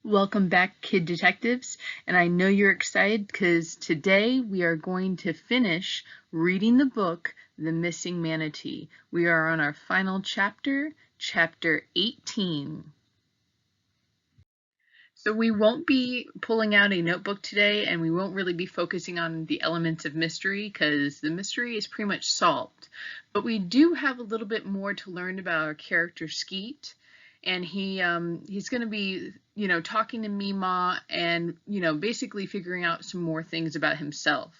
Welcome back, Kid Detectives, and I know you're excited because today we are going to finish reading the book, The Missing Manatee. We are on our final chapter, chapter 18. So we won't be pulling out a notebook today, and we won't really be focusing on the elements of mystery because the mystery is pretty much solved. But we do have a little bit more to learn about our character Skeet, and he's going to be, talking to Mima and, basically figuring out some more things about himself.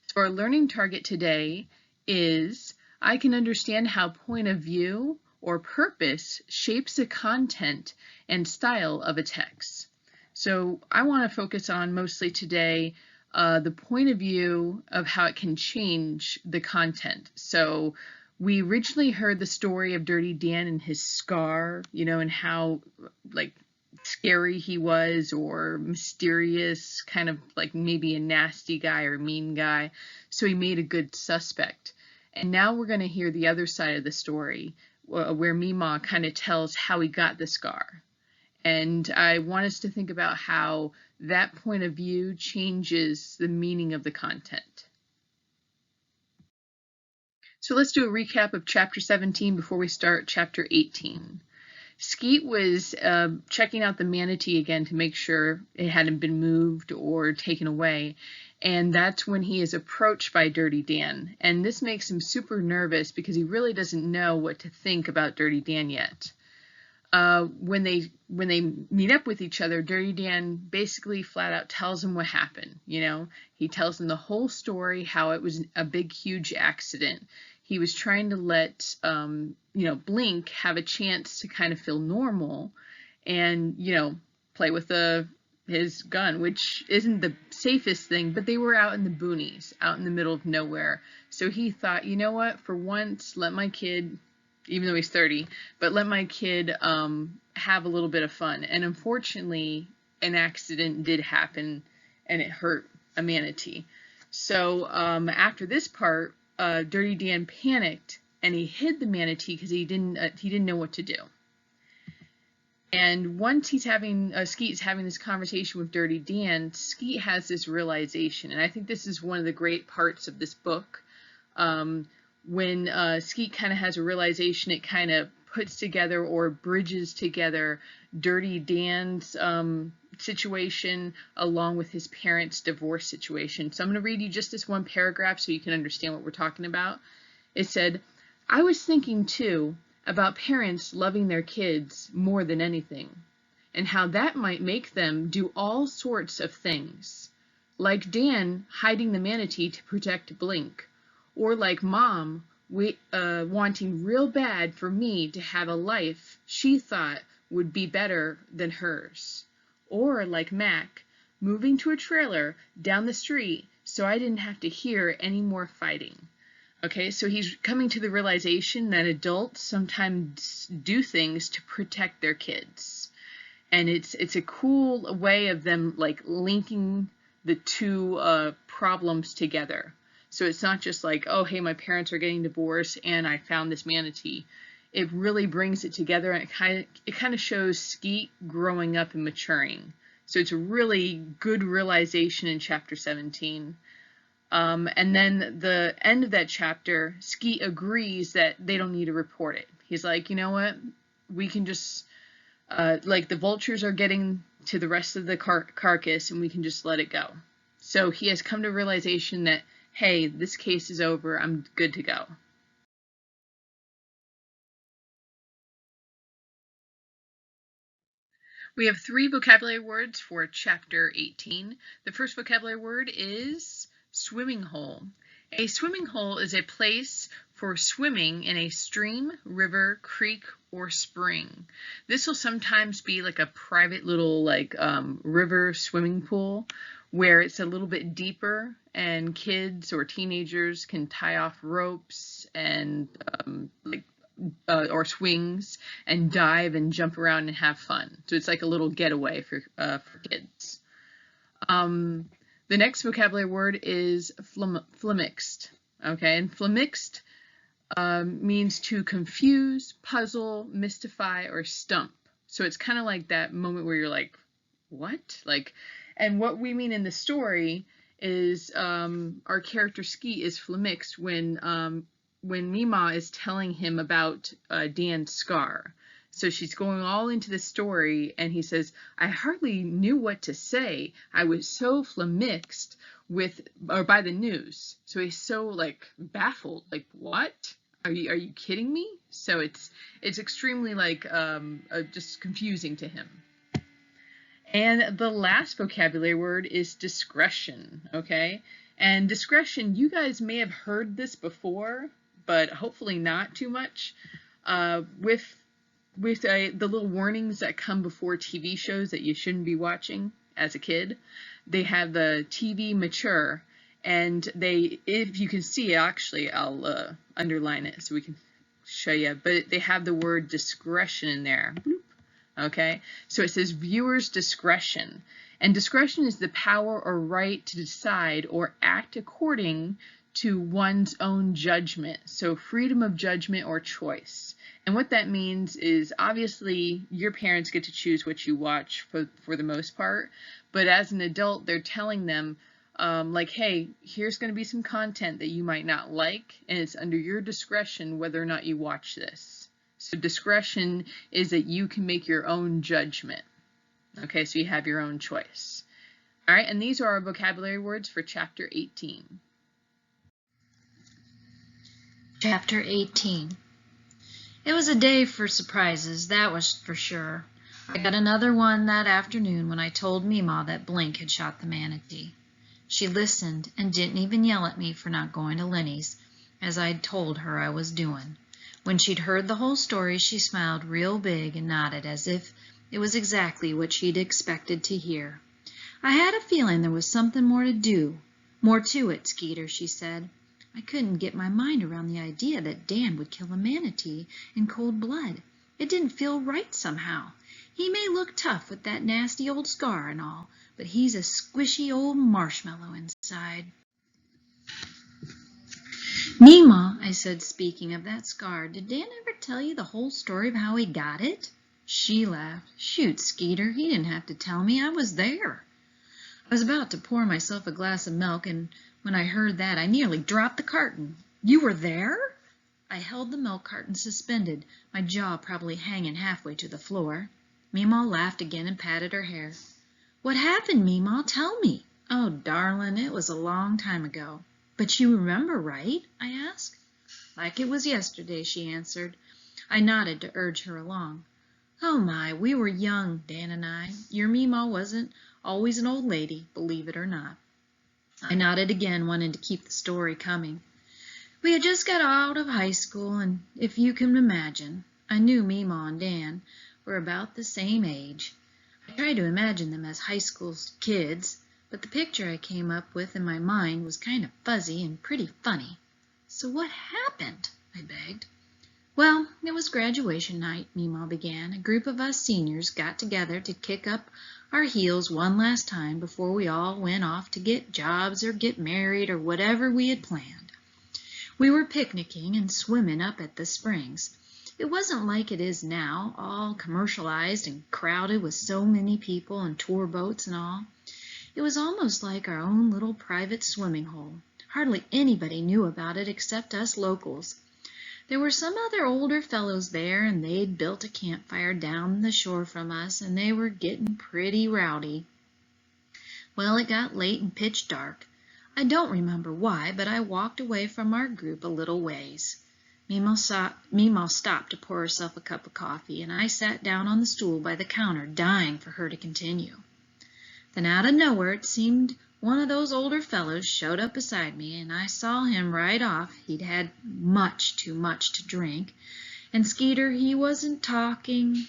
So our learning target today is I can understand how point of view or purpose shapes the content and style of a text. So I want to focus on mostly today the point of view of how it can change the content. So we originally heard the story of Dirty Dan and his scar, and how scary he was, or mysterious, kind of like maybe a nasty guy or mean guy. So he made a good suspect. And now we're going to hear the other side of the story, where Mima kind of tells how he got the scar. And I want us to think about how that point of view changes the meaning of the content. So let's do a recap of chapter 17 before we start chapter 18. Skeet was checking out the manatee again to make sure it hadn't been moved or taken away. And that's when he is approached by Dirty Dan. And this makes him super nervous because he really doesn't know what to think about Dirty Dan yet. When they meet up with each other, Dirty Dan basically flat out tells him what happened. He tells him the whole story, how it was a big, huge accident. He was trying to let Blink have a chance to kind of feel normal, and play with his gun, which isn't the safest thing. But they were out in the boonies, out in the middle of nowhere. So he thought, you know what? For once, let my kid, even though he's 30, but let my kid have a little bit of fun. And unfortunately, an accident did happen, and it hurt a manatee. So after this part, Dirty Dan panicked, and he hid the manatee because he didn't know what to do. And once Skeet's having this conversation with Dirty Dan, Skeet has this realization, and I think this is one of the great parts of this book. When Skeet kind of has a realization, it kind of puts together or bridges together Dirty Dan's situation along with his parents' divorce situation. So I'm going to read you just this one paragraph so you can understand what we're talking about. It said, "I was thinking too about parents loving their kids more than anything, and how that might make them do all sorts of things, like Dan hiding the manatee to protect Blink, or like Mom wanting real bad for me to have a life she thought would be better than hers, or like Mac moving to a trailer down the street so I didn't have to hear any more fighting." Okay, so he's coming to the realization that adults sometimes do things to protect their kids. And it's a cool way of them linking the two problems together. So it's not just like, oh, hey, my parents are getting divorced and I found this manatee. It really brings it together, and it kind of shows Skeet growing up and maturing. So it's a really good realization in chapter 17. And then the end of that chapter, Skeet agrees that they don't need to report it. He's like, you know what? We can just, the vultures are getting to the rest of the carcass, and we can just let it go. So he has come to realization that, hey, this case is over. I'm good to go. We have 3 vocabulary words for chapter 18. The first vocabulary word is swimming hole. A swimming hole is a place for swimming in a stream, river, creek, or spring. This will sometimes be like a private little river swimming pool where it's a little bit deeper, and kids or teenagers can tie off ropes and or swings and dive and jump around and have fun. So it's like a little getaway for kids. The next vocabulary word is flummoxed. Okay, and flummoxed means to confuse, puzzle, mystify, or stump. So it's kind of like that moment where you're like, what? Like, and what we mean in the story is our character Skeet is flummoxed when Mima is telling him about Dan's scar. So she's going all into the story, and he says, I hardly knew what to say. I was so flummoxed by the news. So he's so like baffled, like, what? Are you kidding me? So it's extremely like just confusing to him. And the last vocabulary word is discretion, okay? And discretion, you guys may have heard this before, but hopefully not too much. With the little warnings that come before TV shows that you shouldn't be watching as a kid, they have the TV mature, and if you can see, actually, I'll underline it so we can show you, but they have the word discretion in there. Okay, so it says viewer's discretion, and discretion is the power or right to decide or act according to one's own judgment, so freedom of judgment or choice. And what that means is, obviously your parents get to choose what you watch for the most part, but as an adult they're telling them like, hey, here's going to be some content that you might not like, and it's under your discretion whether or not you watch this. So discretion is that you can make your own judgment. Okay, so you have your own choice. All right, and these are our vocabulary words for Chapter 18. Chapter 18. It was a day for surprises, that was for sure. I got another one that afternoon when I told Mima that Blink had shot the Manatee. She listened and didn't even yell at me for not going to Lenny's, as I'd told her I was doing. When she'd heard the whole story, she smiled real big and nodded as if it was exactly what she'd expected to hear. I had a feeling there was something more to it, Skeeter, she said. I couldn't get my mind around the idea that Dan would kill a manatee in cold blood. It didn't feel right somehow. He may look tough with that nasty old scar and all, but he's a squishy old marshmallow inside. Mima, I said, speaking of that scar, did Dan ever tell you the whole story of how he got it? She laughed. Shoot, Skeeter, he didn't have to tell me. I was there. I was about to pour myself a glass of milk, and when I heard that, I nearly dropped the carton. You were there? I held the milk carton suspended, my jaw probably hanging halfway to the floor. Mima laughed again and patted her hair. What happened, Mima? Tell me. Oh, darling, it was a long time ago. But you remember, right? I asked. Like it was yesterday, she answered. I nodded to urge her along. Oh my, we were young, Dan and I. Your Mima wasn't always an old lady, believe it or not. I nodded again, wanting to keep the story coming. We had just got out of high school, and if you can imagine, I knew Mima and Dan were about the same age. I tried to imagine them as high school kids, but the picture I came up with in my mind was kind of fuzzy and pretty funny. So what happened? I begged. Well, it was graduation night, Mima began. A group of us seniors got together to kick up our heels one last time before we all went off to get jobs or get married or whatever we had planned. We were picnicking and swimming up at the springs. It wasn't like it is now, all commercialized and crowded with so many people and tour boats and all. It was almost like our own little private swimming hole. Hardly anybody knew about it except us locals. There were some other older fellows there, and they'd built a campfire down the shore from us, and they were getting pretty rowdy. Well, it got late and pitch dark. I don't remember why, but I walked away from our group a little ways. Mima stopped to pour herself a cup of coffee, and I sat down on the stool by the counter, dying for her to continue. Then out of nowhere, it seemed one of those older fellows showed up beside me, and I saw him right off. He'd had much too much to drink, and Skeeter, he wasn't talking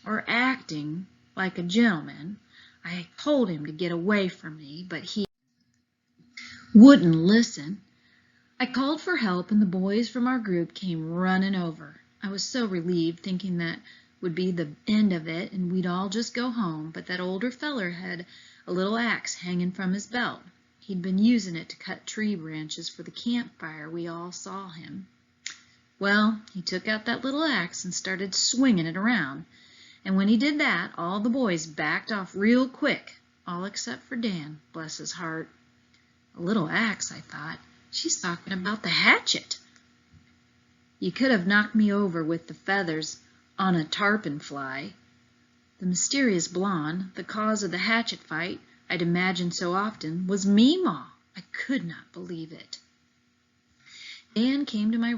or acting like a gentleman. I told him to get away from me, but he wouldn't listen. I called for help, and the boys from our group came running over. I was so relieved, thinking that would be the end of it and we'd all just go home, but that older feller had a little axe hanging from his belt. He'd been using it to cut tree branches for the campfire. We all saw him. Well, he took out that little axe and started swinging it around, And when he did that, all the boys backed off real quick, all except for Dan, bless his heart. A little axe, I thought. She's talking about the hatchet. You could have knocked me over with the feathers on a tarpon fly. The mysterious blonde, the cause of the hatchet fight I'd imagined so often, was Meemaw. I could not believe it. Dan came to my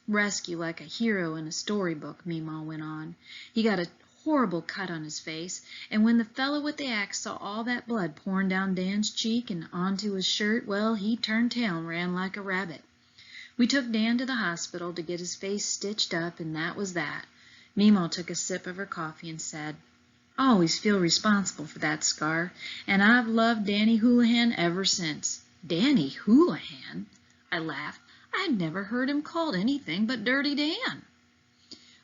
rescue like a hero in a storybook, Meemaw went on. He got a horrible cut on his face, and when the fellow with the axe saw all that blood pouring down Dan's cheek and onto his shirt, well, he turned tail and ran like a rabbit. We took Dan to the hospital to get his face stitched up, and that was that. Meemaw took a sip of her coffee and said, "I always feel responsible for that scar, and I've loved Danny Houlihan ever since." Danny Houlihan? I laughed. I had never heard him called anything but Dirty Dan.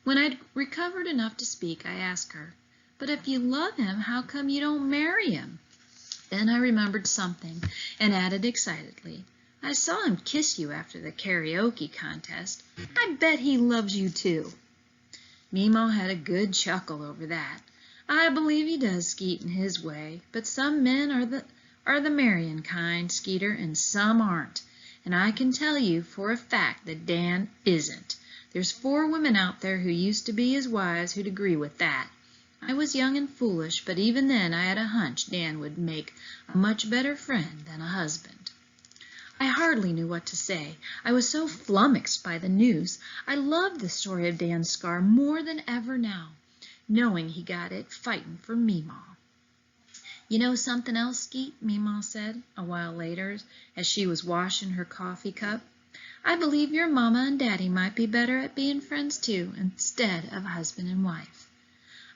When I'd recovered enough to speak, I asked her, "But if you love him, how come you don't marry him?" Then I remembered something and added excitedly, "I saw him kiss you after the karaoke contest. I bet he loves you too." Meemaw had a good chuckle over that. "I believe he does, Skeet, in his way, but some men are the marrying kind, Skeeter, and some aren't. And I can tell you for a fact that Dan isn't. There's 4 women out there who used to be his wives who'd agree with that. I was young and foolish, but even then I had a hunch Dan would make a much better friend than a husband." I hardly knew what to say. I was so flummoxed by the news. I loved the story of Dan's scar more than ever now, knowing he got it fighting for Meemaw. "You know something else, Skeet?" Meemaw said a while later as she was washing her coffee cup. "I believe your mama and daddy might be better at being friends too, instead of husband and wife."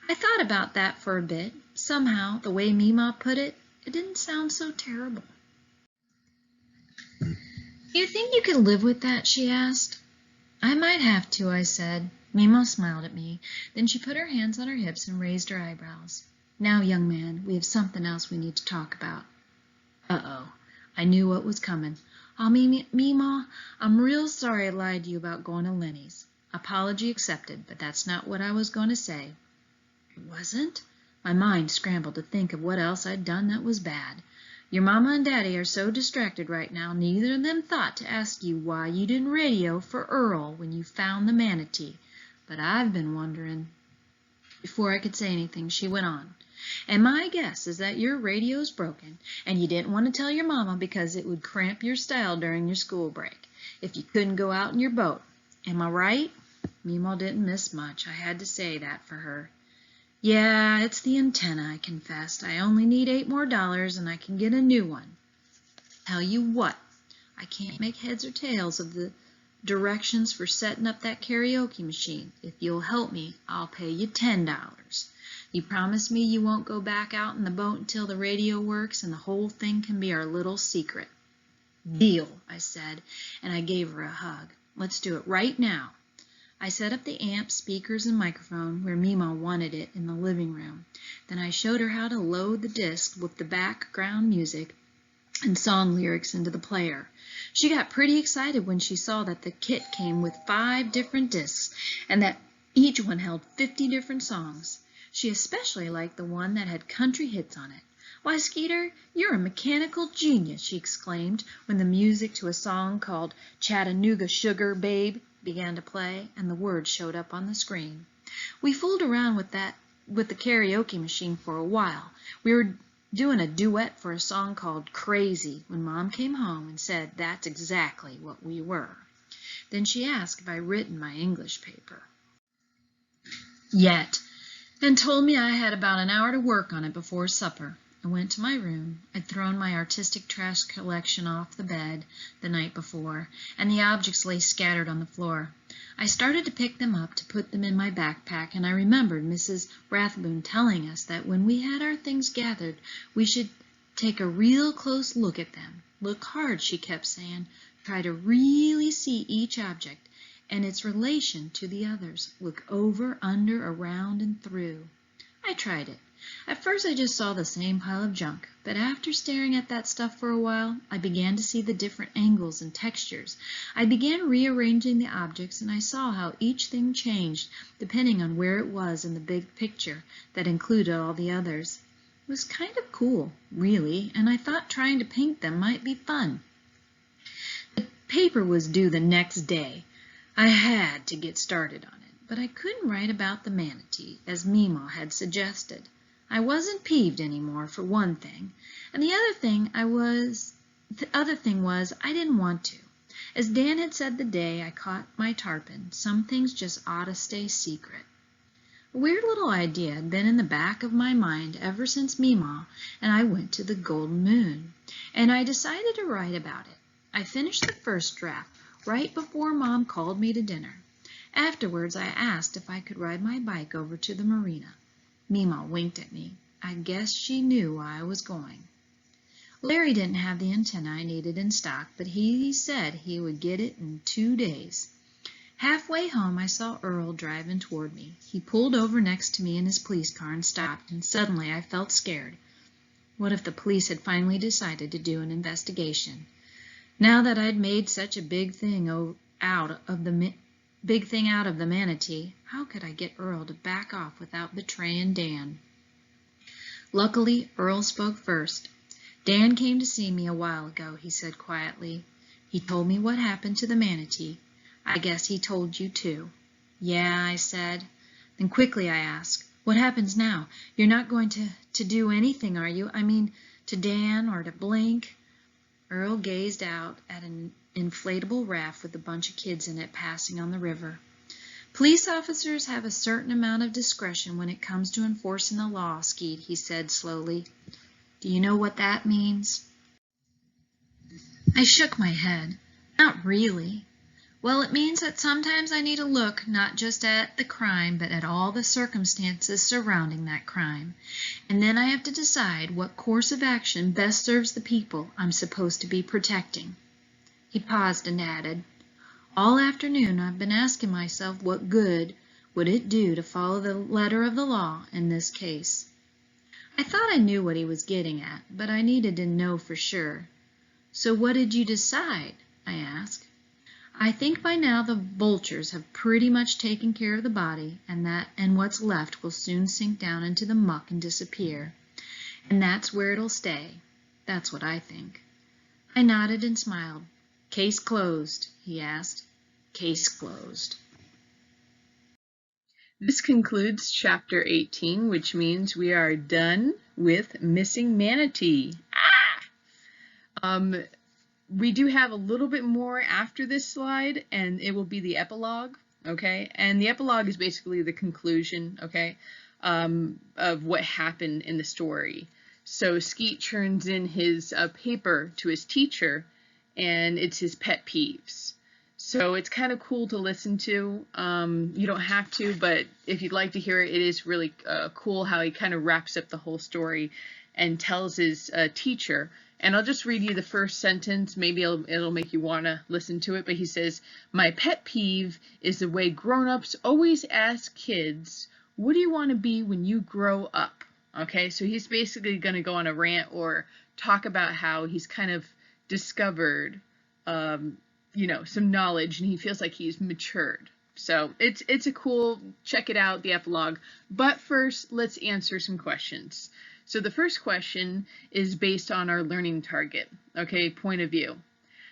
I thought about that for a bit. Somehow, the way Meemaw put it, it didn't sound so terrible. "You think you could live with that?" she asked. "I might have to," I said. Meemaw smiled at me. Then she put her hands on her hips and raised her eyebrows. "Now, young man, we have something else we need to talk about." Uh-oh. I knew what was coming. "Oh, Meemaw, I'm real sorry I lied to you about going to Lenny's." Apology accepted, but that's not what I was going to say. It wasn't? My mind scrambled to think of what else I'd done that was bad. "Your mama and daddy are so distracted right now, neither of them thought to ask you why you didn't radio for Earl when you found the Manatee. But I've been wondering." Before I could say anything, she went on, "And my guess is that your radio's broken, and you didn't want to tell your mama because it would cramp your style during your school break, if you couldn't go out in your boat. Am I right?" Meemaw didn't miss much. I had to say that for her. "Yeah, it's the antenna," I confessed. "I only need $8 more and I can get a new one. Tell you what, I can't make heads or tails of the directions for setting up that karaoke machine. If you'll help me, I'll pay you $10. You promise me you won't go back out in the boat until the radio works and the whole thing can be our little secret." "Deal," I said, and I gave her a hug. "Let's do it right now." I set up the amp, speakers, and microphone where Meemaw wanted it in the living room. Then I showed her how to load the disc with the background music and song lyrics into the player. She got pretty excited when she saw that the kit came with 5 different discs and that each one held 50 different songs. She especially liked the one that had country hits on it. "Why, Skeeter, you're a mechanical genius," she exclaimed when the music to a song called "Chattanooga Sugar Babe" began to play and the words showed up on the screen. We fooled around with the karaoke machine for a while. We were doing a duet for a song called "Crazy" when Mom came home and said that's exactly what we were. Then she asked if I'd written my English paper yet and told me I had about an hour to work on it before supper. I went to my room. I'd thrown my artistic trash collection off the bed the night before, and the objects lay scattered on the floor. I started to pick them up to put them in my backpack, and I remembered Mrs. Rathbone telling us that when we had our things gathered, we should take a real close look at them. Look hard, she kept saying. Try to really see each object and its relation to the others. Look over, under, around, and through. I tried it. At first I just saw the same pile of junk, but after staring at that stuff for a while, I began to see the different angles and textures. I began rearranging the objects, and I saw how each thing changed depending on where it was in the big picture that included all the others. It was kind of cool, really, and I thought trying to paint them might be fun. The paper was due the next day. I had to get started on it, but I couldn't write about the manatee, as Meemaw had suggested. I wasn't peeved anymore, for one thing, and the other thing was I didn't want to. As Dan had said the day I caught my tarpon, some things just ought to stay secret. A weird little idea had been in the back of my mind ever since Meemaw and I went to the Golden Moon, and I decided to write about it. I finished the first draft right before Mom called me to dinner. Afterwards, I asked if I could ride my bike over to the marina. Meemaw winked at me. I guess she knew why I was going. Larry didn't have the antenna I needed in stock, but he said he would get it in 2 days. Halfway home, I saw Earl driving toward me. He pulled over next to me in his police car and stopped, and suddenly I felt scared. What if the police had finally decided to do an investigation? Now that I'd made such a big thing out of the manatee, how could I get Earl to back off without betraying Dan? Luckily, Earl spoke first. Dan came to see me a while ago, he said quietly. He told me what happened to the manatee. I guess he told you too. Yeah, I said. Then quickly I asked, what happens now? You're not going to do anything, are you? I mean, to Dan or to Blink? Earl gazed out at an inflatable raft with a bunch of kids in it passing on the river. Police officers have a certain amount of discretion when it comes to enforcing the law, Skeet, he said slowly. Do you know what that means? I shook my head. Not really. Well, it means that sometimes I need to look not just at the crime, but at all the circumstances surrounding that crime. And then I have to decide what course of action best serves the people I'm supposed to be protecting. He paused and added, all afternoon I've been asking myself what good would it do to follow the letter of the law in this case. I thought I knew what he was getting at, but I needed to know for sure. So what did you decide? I asked. I think by now the vultures have pretty much taken care of the body, and what's left will soon sink down into the muck and disappear. And that's where it'll stay. That's what I think. I nodded and smiled. Case closed, he asked. Case closed. This concludes Chapter 18, which means we are done with Missing Manatee. We do have a little bit more after this slide, and it will be the epilogue, okay? And the epilogue is basically the conclusion, okay, of what happened in the story. So Skeet turns in his paper to his teacher, and it's his pet peeves. So it's kind of cool to listen to. You don't have to, but if you'd like to hear it, it is really cool how he kind of wraps up the whole story and tells his teacher. And I'll just read you the first sentence. Maybe it'll make you want to listen to it. But he says, my pet peeve is the way grown-ups always ask kids, what do you want to be when you grow up? Okay, so he's basically going to go on a rant or talk about how he's kind of discovered, you know, some knowledge, and he feels like he's matured. So it's a cool, check it out, the epilogue. But first, let's answer some questions. So the first question is based on our learning target, okay, point of view.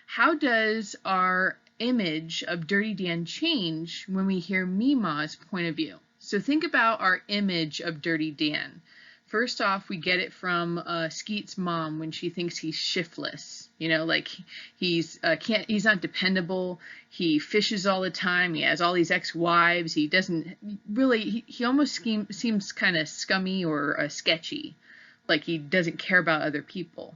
How does our image of Dirty Dan change when we hear Meemaw's point of view? So think about our image of Dirty Dan. First off, we get it from Skeet's mom when she thinks he's shiftless. You know, like he's not dependable. He fishes all the time. He has all these ex-wives. He doesn't really. He almost seems kind of scummy or sketchy, like he doesn't care about other people.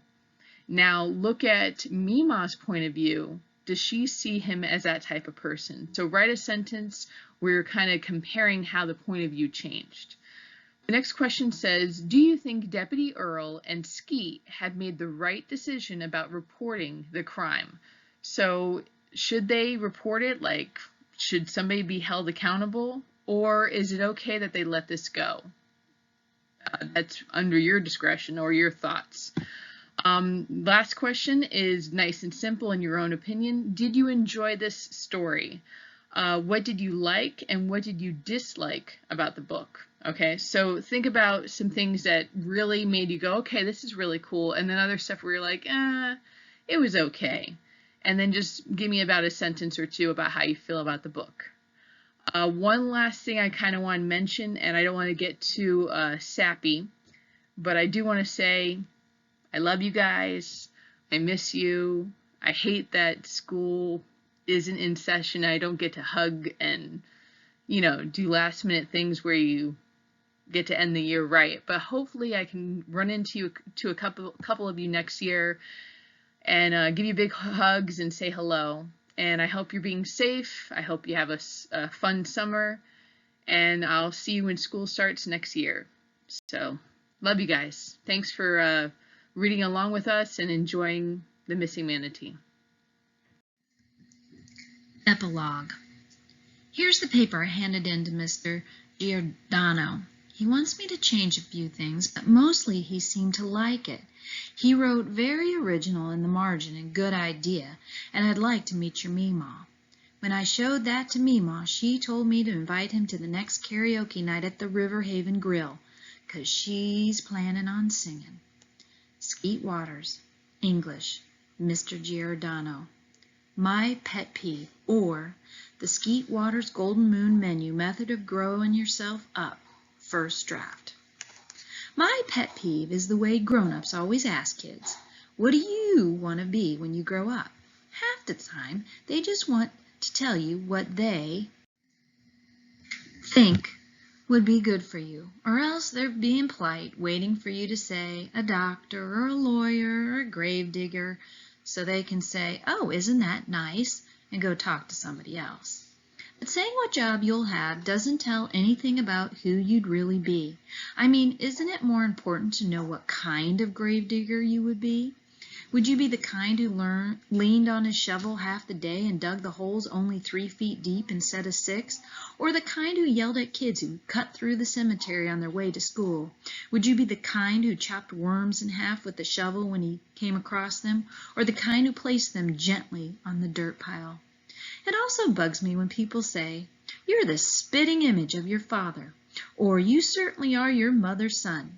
Now look at Meemaw's point of view. Does she see him as that type of person? So write a sentence where you're kind of comparing how the point of view changed. The next question says, do you think Deputy Earl and Skeet had made the right decision about reporting the crime? So should they report it? Like, should somebody be held accountable? Or is it okay that they let this go? That's under your discretion or your thoughts. Last question is nice and simple in your own opinion. Did you enjoy this story? What did you like and what did you dislike about the book? Okay, so think about some things that really made you go, okay, this is really cool, and then other stuff where you're like, it was okay. And then just give me about a sentence or two about how you feel about the book. One last thing I kind of want to mention, and I don't want to get too sappy, but I do want to say I love you guys. I miss you. I hate that school isn't in session. I don't get to hug and, do last minute things where you get to end the year right. But hopefully I can run into a couple of you next year and give you big hugs and say hello. And I hope you're being safe. I hope you have a fun summer. And I'll see you when school starts next year. So, love you guys. Thanks for reading along with us and enjoying The Missing Manatee. Epilogue. Here's the paper I handed in to Mr. Giordano. He wants me to change a few things, but mostly he seemed to like it. He wrote very original in the margin and good idea, and I'd like to meet your Meemaw. When I showed that to Meemaw, she told me to invite him to the next karaoke night at the River Haven Grill, 'cause she's planning on singing. Skeet Waters, English, Mr. Giordano. My pet peeve, or the Skeet Waters Golden Moon Menu Method of Growing Yourself Up, first draft. My pet peeve is the way grown-ups always ask kids, what do you want to be when you grow up? Half the time, they just want to tell you what they think would be good for you, or else they're being polite, waiting for you to say a doctor or a lawyer or a gravedigger, so they can say, oh, isn't that nice, and go talk to somebody else. But saying what job you'll have doesn't tell anything about who you'd really be. I mean, isn't it more important to know what kind of gravedigger you would be? Would you be the kind who leaned on his shovel half the day and dug the holes only 3 feet deep instead of 6? Or the kind who yelled at kids who cut through the cemetery on their way to school? Would you be the kind who chopped worms in half with the shovel when he came across them? Or the kind who placed them gently on the dirt pile? It also bugs me when people say, you're the spitting image of your father, or you certainly are your mother's son.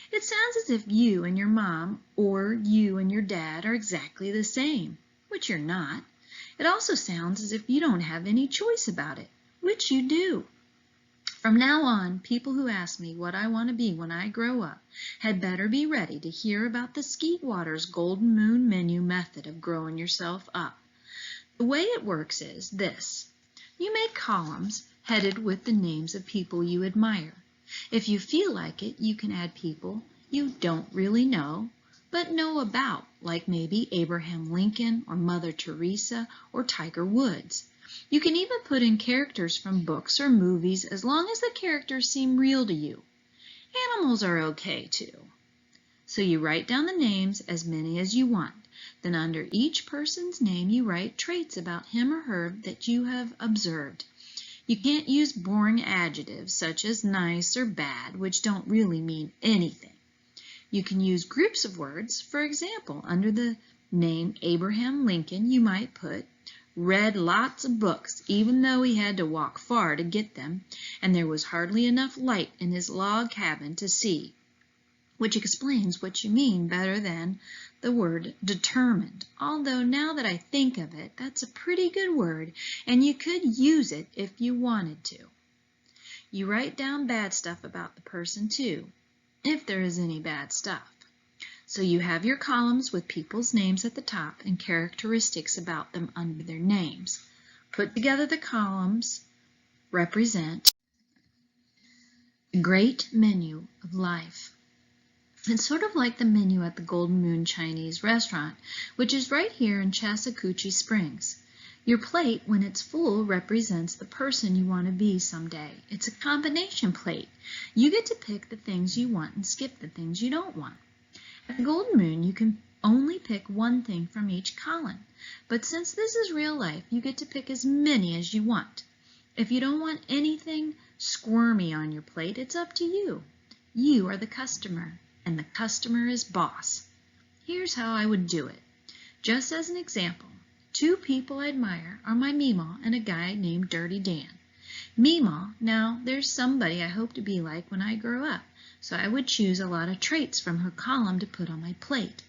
It sounds as if you and your mom or you and your dad are exactly the same, which you're not. It also sounds as if you don't have any choice about it, which you do. From now on, people who ask me what I want to be when I grow up had better be ready to hear about the Skeet Waters Golden Moon Menu Method of growing yourself up. The way it works is this. You make columns headed with the names of people you admire. If you feel like it, you can add people you don't really know, but know about, like maybe Abraham Lincoln or Mother Teresa or Tiger Woods. You can even put in characters from books or movies as long as the characters seem real to you. Animals are okay too. So you write down the names, as many as you want. Then under each person's name you write traits about him or her that you have observed. You can't use boring adjectives such as nice or bad, which don't really mean anything. You can use groups of words. For example, under the name Abraham Lincoln, you might put, read lots of books, even though he had to walk far to get them, and there was hardly enough light in his log cabin to see, which explains what you mean better than the word determined, although now that I think of it, that's a pretty good word, and you could use it if you wanted to. You write down bad stuff about the person too, if there is any bad stuff. So you have your columns with people's names at the top and characteristics about them under their names. Put together the columns represent the great menu of life. It's sort of like the menu at the Golden Moon Chinese restaurant, which is right here in Chattahoochee Springs. Your plate, when it's full, represents the person you want to be someday. It's a combination plate. You get to pick the things you want and skip the things you don't want. At the Golden Moon, you can only pick one thing from each column. But since this is real life, you get to pick as many as you want. If you don't want anything squirmy on your plate, it's up to you. You are the customer, and the customer is boss. Here's how I would do it. Just as an example, two people I admire are my Meemaw and a guy named Dirty Dan. Meemaw, now there's somebody I hope to be like when I grow up, so I would choose a lot of traits from her column to put on my plate.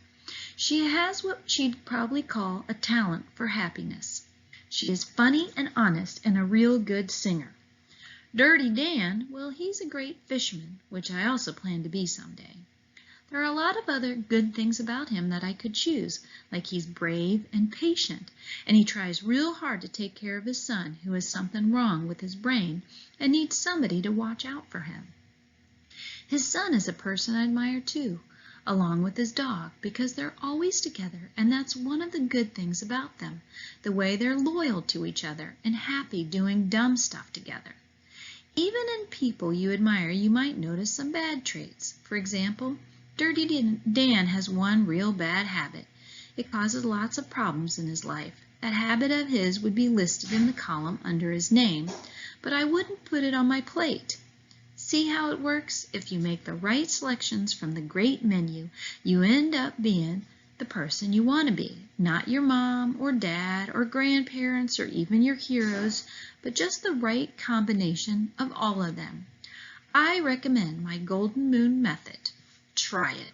She has what she'd probably call a talent for happiness. She is funny and honest and a real good singer. Dirty Dan, well, he's a great fisherman, which I also plan to be someday. There are a lot of other good things about him that I could choose, like he's brave and patient, and he tries real hard to take care of his son who has something wrong with his brain and needs somebody to watch out for him. His son is a person I admire too, along with his dog, because they're always together, and that's one of the good things about them, the way they're loyal to each other and happy doing dumb stuff together. Even in people you admire, you might notice some bad traits. For example, Dirty Dan has one real bad habit. It causes lots of problems in his life. That habit of his would be listed in the column under his name, but I wouldn't put it on my plate. See how it works? If you make the right selections from the great menu, you end up being the person you want to be. Not your mom or dad or grandparents or even your heroes, but just the right combination of all of them. I recommend my Golden Moon method. Try it.